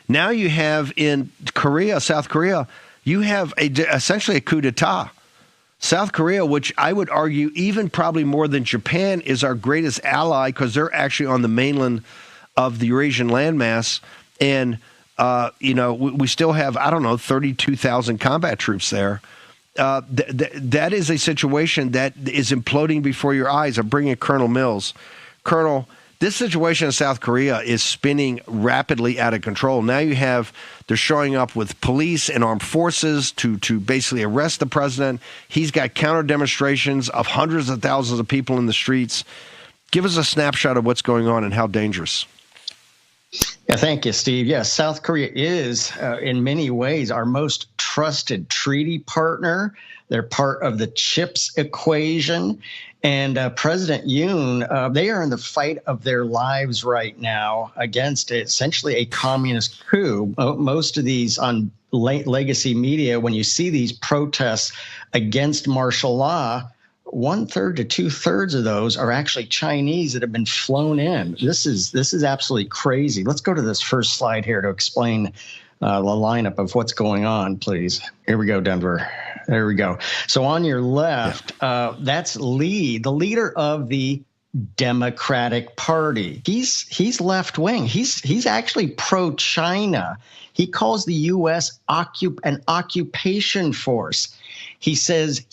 Now you have in Korea, South Korea, you have essentially a coup d'etat. South Korea, which I would argue even probably more than Japan, is our greatest ally because they're actually on the mainland of the Eurasian landmass. And, we still have, 32,000 combat troops there. That is a situation that is imploding before your eyes. I'm bringing Colonel Mills. Colonel, this situation in South Korea is spinning rapidly out of control. Now they're showing up with police and armed forces to basically arrest the president. He's got counter demonstrations of hundreds of thousands of people in the streets. Give us a snapshot of what's going on and how dangerous. Yeah, thank you, Steve. Yes, South Korea is, in many ways, our most trusted treaty partner. They're part of the CHIPS equation. And President Yoon, they are in the fight of their lives right now against essentially a communist coup. Most of these on legacy media, when you see these protests against martial law, 1/3 to 2/3 of those are actually Chinese that have been flown in. This is absolutely crazy. Let's go to this first slide here to explain the lineup of what's going on, please. Here we go, Denver. There we go. So on your left, that's Lee, the leader of the Democratic Party. He's left wing. He's actually pro-China. He calls the U.S. an occupation force. He says,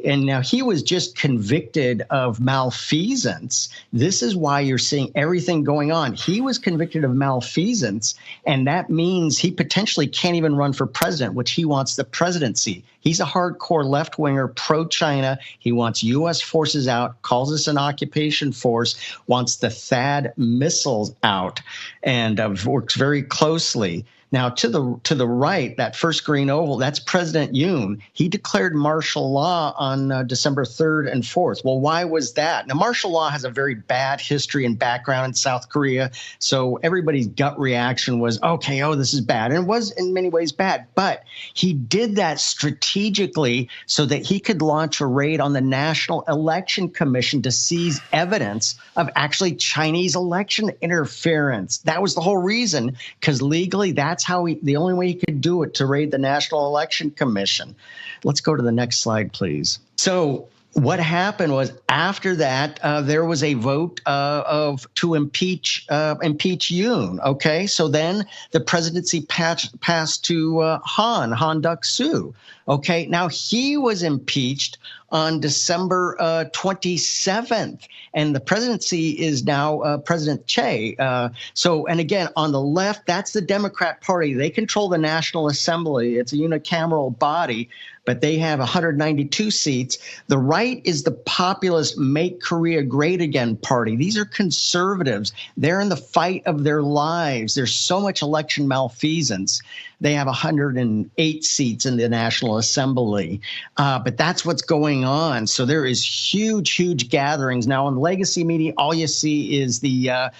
now he was just convicted of malfeasance. This is why you're seeing everything going on. He was convicted of malfeasance, and that means he potentially can't even run for president, which he wants the presidency. He's a hardcore left-winger, pro-China. He wants U.S. forces out, calls us an occupation force, wants the THAAD missiles out, and works very closely. Now, to the right, that first green oval, that's President Yoon. He declared martial law on December 3rd and 4th. Well, why was that? Now, martial law has a very bad history and background in South Korea, so everybody's gut reaction was, okay, this is bad. And it was in many ways bad, but he did that strategically so that he could launch a raid on the National Election Commission to seize evidence of actually Chinese election interference. That was the whole reason, because legally that's the only way he could do it, to raid the National Election Commission. Let's go to the next slide, please. So what happened was, after that, there was a vote to impeach Yoon. Okay, so then the presidency passed to Han Duck-soo. Okay, now he was impeached on December 27th, and the presidency is now President Che. And again, on the left, that's the Democrat Party. They control the National Assembly. It's a unicameral body, but they have 192 seats. The right is the populist Make Korea Great Again party. These are conservatives. They're in the fight of their lives. There's so much election malfeasance. They have 108 seats in the National Assembly. But that's what's going on. So there is huge gatherings. Now, on legacy media, all you see is the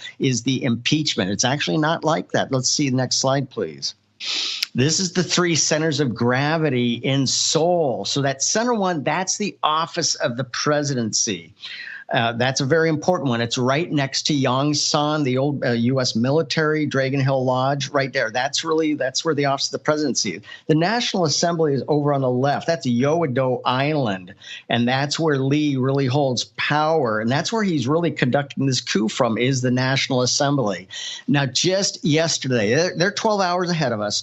impeachment. It's actually not like that. Let's see the next slide, please. This is the 3 centers of gravity in Seoul. So that center one, that's the office of the presidency. That's a very important one. It's right next to Yongsan, the old U.S. military, Dragon Hill Lodge, right there. That's where the office of the presidency is. The National Assembly is over on the left. That's Yeouido Island, and that's where Lee really holds power, and that's where he's really conducting this coup from, is the National Assembly. Now, just yesterday, they're 12 hours ahead of us,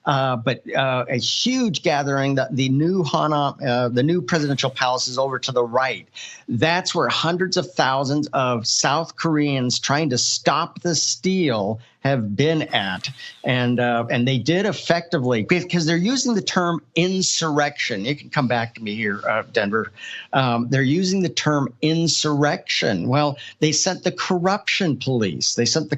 but a huge gathering. The new presidential palace is over to the right. That's where hundreds of thousands of South Koreans trying to stop the steal have been at, and they did effectively, because they're using the term insurrection. You can come back to me here, Denver. They're using the term insurrection. Well, they sent the corruption police. They have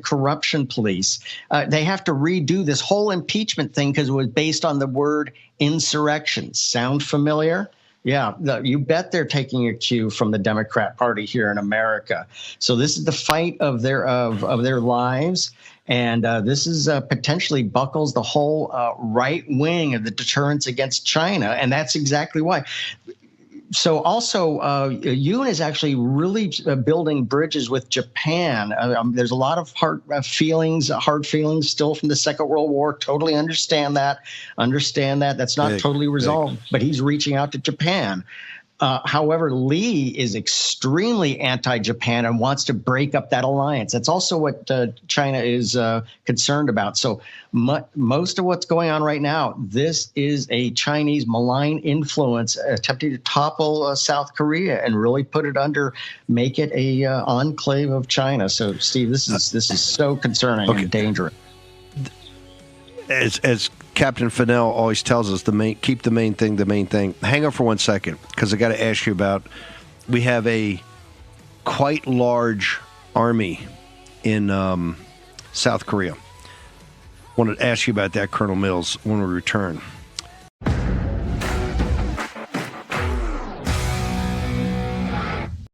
to redo this whole impeachment thing because it was based on the word insurrection. Sound familiar? Yeah, you bet they're taking a cue from the Democrat Party here in America. So this is the fight of their lives, and this is potentially buckles the whole right wing of the deterrence against China, and that's exactly why. So also, Yoon is actually really building bridges with Japan. There's a lot of hard feelings still from the Second World War. Totally understand that. That's not totally resolved, but he's reaching out to Japan. However, Lee is extremely anti-Japan and wants to break up that alliance. That's also what China is concerned about. So most of what's going on right now, this is a Chinese malign influence attempting to topple South Korea and really make it a enclave of China. So, Steve, this is so concerning and dangerous. As Captain Fennell always tells us, keep the main thing the main thing. Hang on for 1 second, because I got to ask you about. We have a quite large army in South Korea. I want to ask you about that, Colonel Mills, when we return.